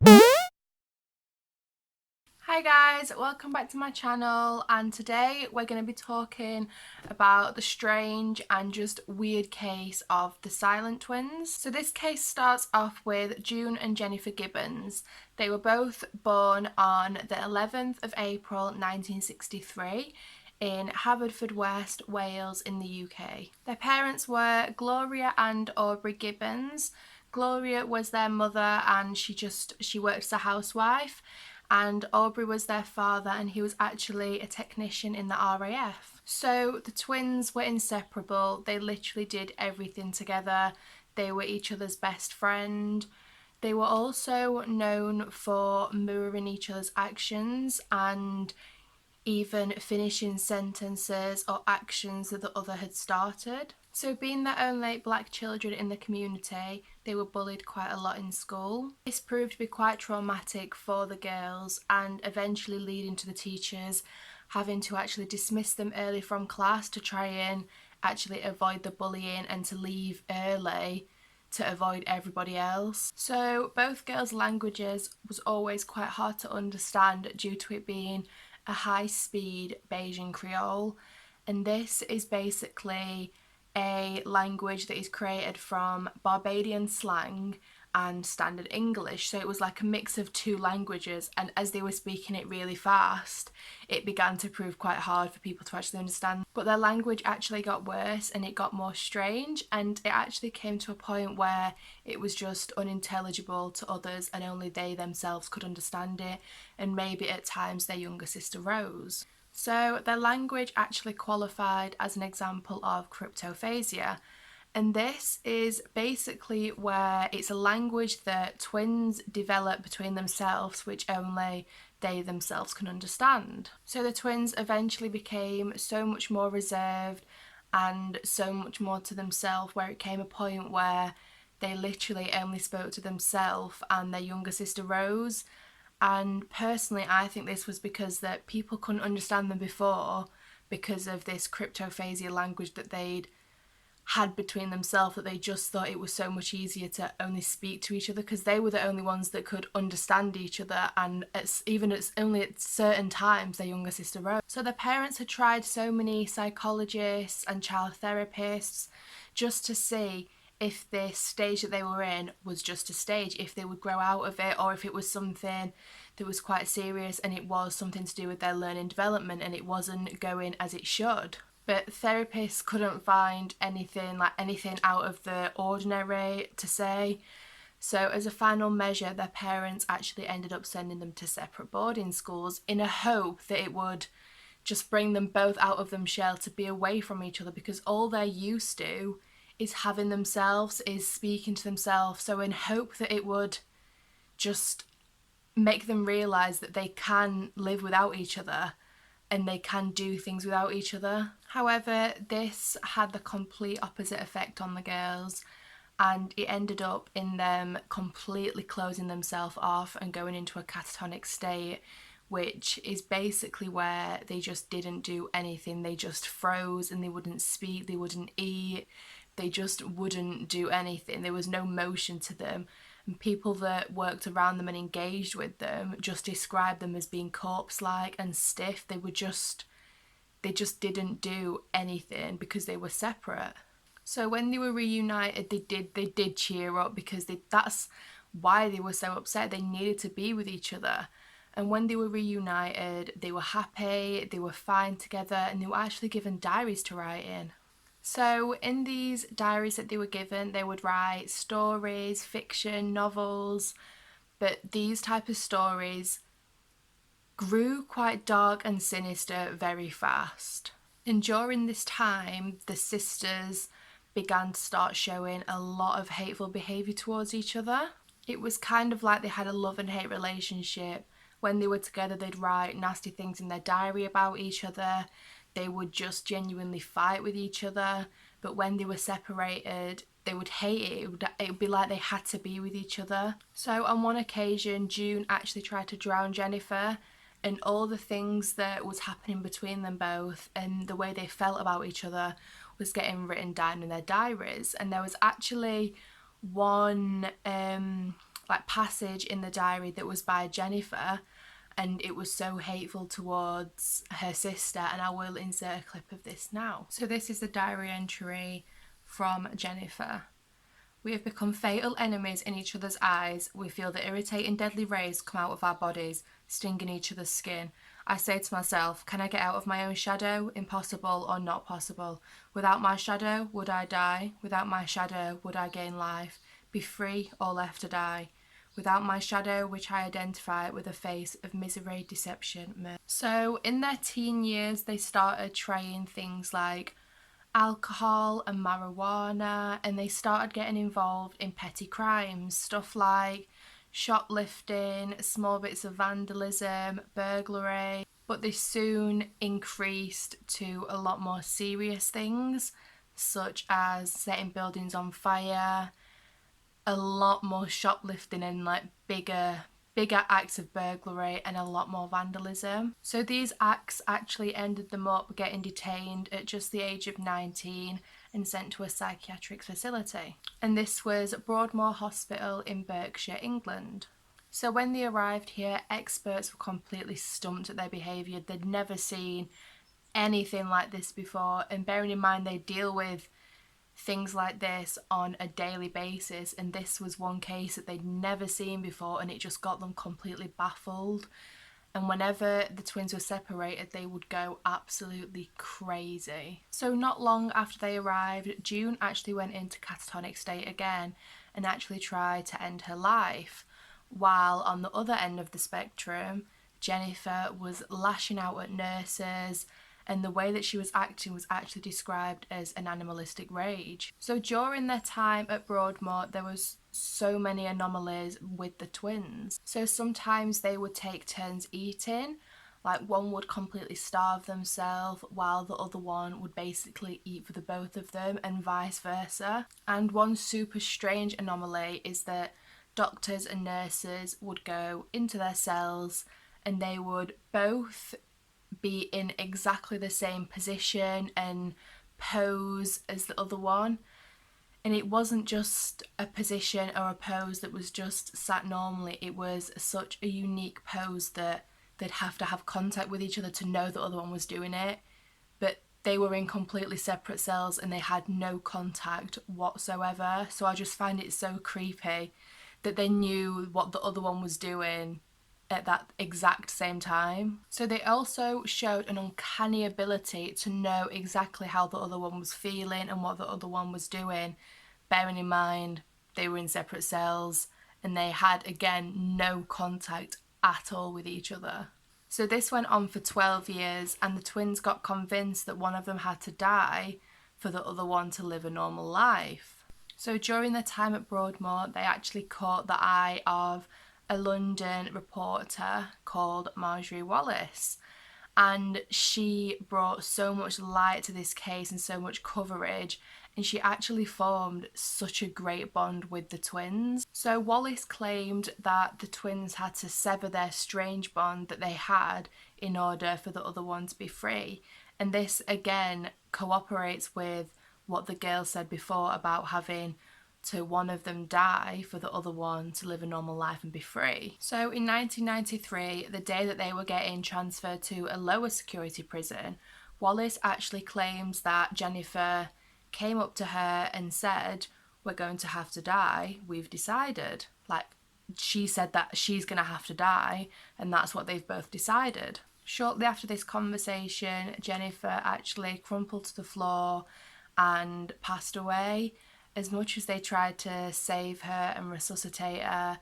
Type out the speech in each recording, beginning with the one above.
Hi guys, welcome back to my channel, and today we're going to be talking about the strange and just weird case of the silent twins. So this case starts off with June and Jennifer Gibbons. They were both born on the 11th of April 1963 in Haverfordwest, Wales in the UK. Their parents were Gloria and Aubrey Gibbons. Gloria was their mother and she worked as a housewife, and Aubrey was their father, and he was actually a technician in the RAF. So the twins were inseparable. They literally did everything together. They were each other's best friend. They were also known for mirroring each other's actions and even finishing sentences or actions that the other had started. So being the only black children in the community, they were bullied quite a lot in school. This proved to be quite traumatic for the girls, and eventually leading to the teachers having to actually dismiss them early from class to try and actually avoid the bullying and to leave early to avoid everybody else. So both girls' languages was always quite hard to understand due to it being a high-speed Bayesian Creole, and this is basically a language that is created from Barbadian slang and standard English. So it was like a mix of two languages, and as they were speaking it really fast, it began to prove quite hard for people to actually understand. But their language actually got worse and it got more strange, and it actually came to a point where it was just unintelligible to others and only they themselves could understand it, and maybe at times their younger sister Rose. So their language actually qualified as an example of cryptophasia, and this is basically where it's a language that twins develop between themselves, which only they themselves can understand. So the twins eventually became so much more reserved and so much more to themselves, where it came a point where they literally only spoke to themselves and their younger sister Rose. And personally, I think this was because that people couldn't understand them before because of this cryptophasia language that they'd had between themselves, that they just thought it was so much easier to only speak to each other because they were the only ones that could understand each other, and it's only at certain times their younger sister Rose. So their parents had tried so many psychologists and child therapists just to see if this stage that they were in was just a stage, if they would grow out of it, or if it was something that was quite serious and it was something to do with their learning development and it wasn't going as it should. But therapists couldn't find anything out of the ordinary to say. So as a final measure, their parents actually ended up sending them to separate boarding schools in a hope that it would just bring them both out of them shell to be away from each other, because all they're used to is having themselves, is speaking to themselves. So in hope that it would just make them realise that they can live without each other and they can do things without each other. However, this had the complete opposite effect on the girls, and it ended up in them completely closing themselves off and going into a catatonic state, which is basically where they just didn't do anything. They just froze and they wouldn't speak, they wouldn't eat, they just wouldn't do anything. There was no motion to them. And people that worked around them and engaged with them just described them as being corpse-like and stiff. They just didn't do anything because they were separate. So when they were reunited, they did cheer up, because that's why they were so upset. They needed to be with each other. And when they were reunited, they were happy, they were fine together, and they were actually given diaries to write in. So in these diaries that they were given, they would write stories, fiction, novels, but these type of stories grew quite dark and sinister very fast. And during this time, the sisters began to start showing a lot of hateful behaviour towards each other. It was kind of like they had a love and hate relationship. When they were together, they'd write nasty things in their diary about each other. They would just genuinely fight with each other. But when they were separated, they would hate it. It would be like they had to be with each other. So on one occasion, June actually tried to drown Jennifer, and all the things that was happening between them both and the way they felt about each other was getting written down in their diaries. And there was actually one like passage in the diary that was by Jennifer, and it was so hateful towards her sister, and I will insert a clip of this now. So this is the diary entry from Jennifer. We have become fatal enemies in each other's eyes. We feel the irritating deadly rays come out of our bodies, stinging each other's skin. I say to myself, can I get out of my own shadow? Impossible or not possible. Without my shadow, would I die? Without my shadow, would I gain life? Be free or left to die? Without my shadow, which I identify with a face of misery, deception, murder. So in their teen years, they started trying things like alcohol and marijuana, and they started getting involved in petty crimes, stuff like shoplifting, small bits of vandalism, burglary, but they soon increased to a lot more serious things, such as setting buildings on fire, a lot more shoplifting and like bigger acts of burglary, and a lot more vandalism. So these acts actually ended them up getting detained at just the age of 19 and sent to a psychiatric facility. And this was Broadmoor Hospital in Berkshire, England. So when they arrived here, experts were completely stumped at their behaviour. They'd never seen anything like this before, and bearing in mind they deal with things like this on a daily basis, and this was one case that they'd never seen before, and it just got them completely baffled. And whenever the twins were separated, they would go absolutely crazy. So not long after they arrived, June actually went into catatonic state again and actually tried to end her life, while on the other end of the spectrum, Jennifer was lashing out at nurses, and the way that she was acting was actually described as an animalistic rage. So during their time at Broadmoor, there was so many anomalies with the twins. So sometimes they would take turns eating, like one would completely starve themselves while the other one would basically eat for the both of them, and vice versa. And one super strange anomaly is that doctors and nurses would go into their cells and they would both be in exactly the same position and pose as the other one. And it wasn't just a position or a pose that was just sat normally, it was such a unique pose that they'd have to have contact with each other to know the other one was doing it. But they were in completely separate cells and they had no contact whatsoever. So I just find it so creepy that they knew what the other one was doing at that exact same time. So they also showed an uncanny ability to know exactly how the other one was feeling and what the other one was doing, bearing in mind they were in separate cells and they had, again, no contact at all with each other. So this went on for 12 years, and the twins got convinced that one of them had to die for the other one to live a normal life. So during their time at Broadmoor, they actually caught the eye of a London reporter called Marjorie Wallace, and she brought so much light to this case and so much coverage, and she actually formed such a great bond with the twins. So Wallace claimed that the twins had to sever their strange bond that they had in order for the other one to be free, and this again cooperates with what the girl said before about having to one of them die for the other one to live a normal life and be free. So in 1993, the day that they were getting transferred to a lower security prison, Wallace actually claims that Jennifer came up to her and said, "We're going to have to die, we've decided." Like, she said that she's going to have to die, and that's what they've both decided. Shortly after this conversation, Jennifer actually crumpled to the floor and passed away. As much as they tried to save her and resuscitate her,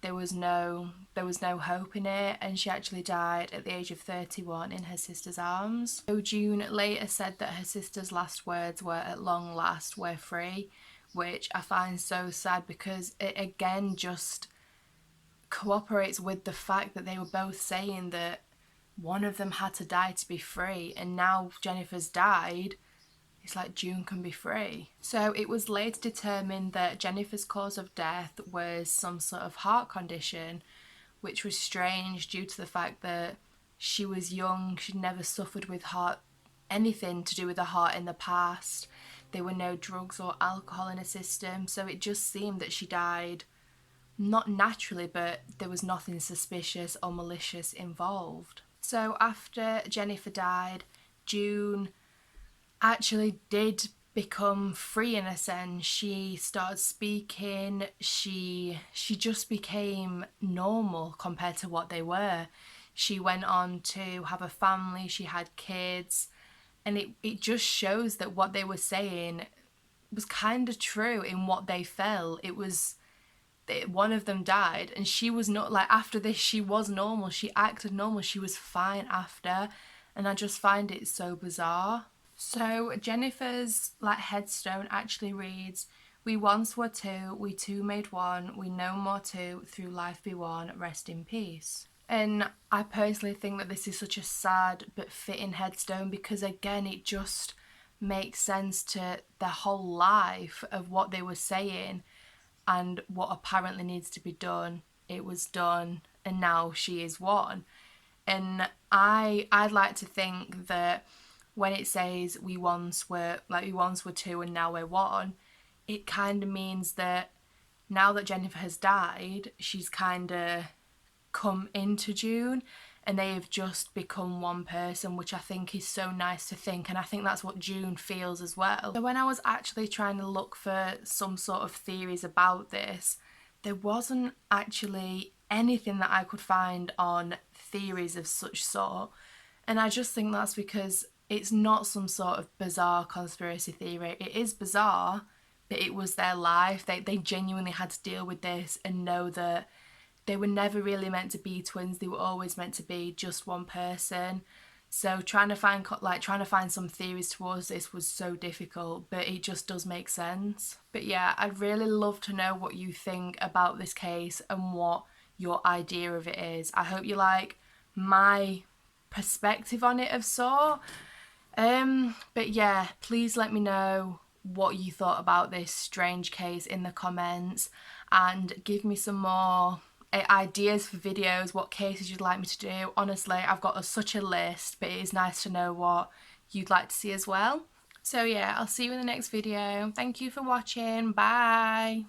there was no hope in it, and she actually died at the age of 31 in her sister's arms. So June later said that her sister's last words were, "At long last, we're free," which I find so sad because it again just cooperates with the fact that they were both saying that one of them had to die to be free, and now Jennifer's died. It's like June can be free. So it was later determined that Jennifer's cause of death was some sort of heart condition, which was strange due to the fact that she was young, she'd never suffered with anything to do with the heart in the past. There were no drugs or alcohol in her system, so it just seemed that she died not naturally, but there was nothing suspicious or malicious involved. So after Jennifer died, June actually did become free in a sense. She started speaking, she just became normal compared to what they were. She went on to have a family, she had kids, and it just shows that what they were saying was kind of true in what they felt. It was, one of them died and she was not, like, after this she was normal, she acted normal, she was fine after, and I just find it so bizarre. So Jennifer's like headstone actually reads, "We once were two, we two made one, we no more two, through life be one, rest in peace." And I personally think that this is such a sad but fitting headstone because, again, it just makes sense to the whole life of what they were saying and what apparently needs to be done. It was done, and now she is one. And I'd like to think that when it says we once were two and now we're one, it kind of means that now that Jennifer has died, she's kind of come into June and they have just become one person, which I think is so nice to think, and I think that's what June feels as well. So when I was actually trying to look for some sort of theories about this, there wasn't actually anything that I could find on theories of such sort, and I just think that's because it's not some sort of bizarre conspiracy theory. It is bizarre, but it was their life. They genuinely had to deal with this and know that they were never really meant to be twins. They were always meant to be just one person. So trying to find some theories towards this was so difficult, but it just does make sense. But yeah, I'd really love to know what you think about this case and what your idea of it is. I hope you like my perspective on it of sort. But yeah, please let me know what you thought about this strange case in the comments, and give me some more ideas for videos, what cases you'd like me to do. Honestly, I've got such a list, but it is nice to know what you'd like to see as well. So yeah, I'll see you in the next video. Thank you for watching. Bye.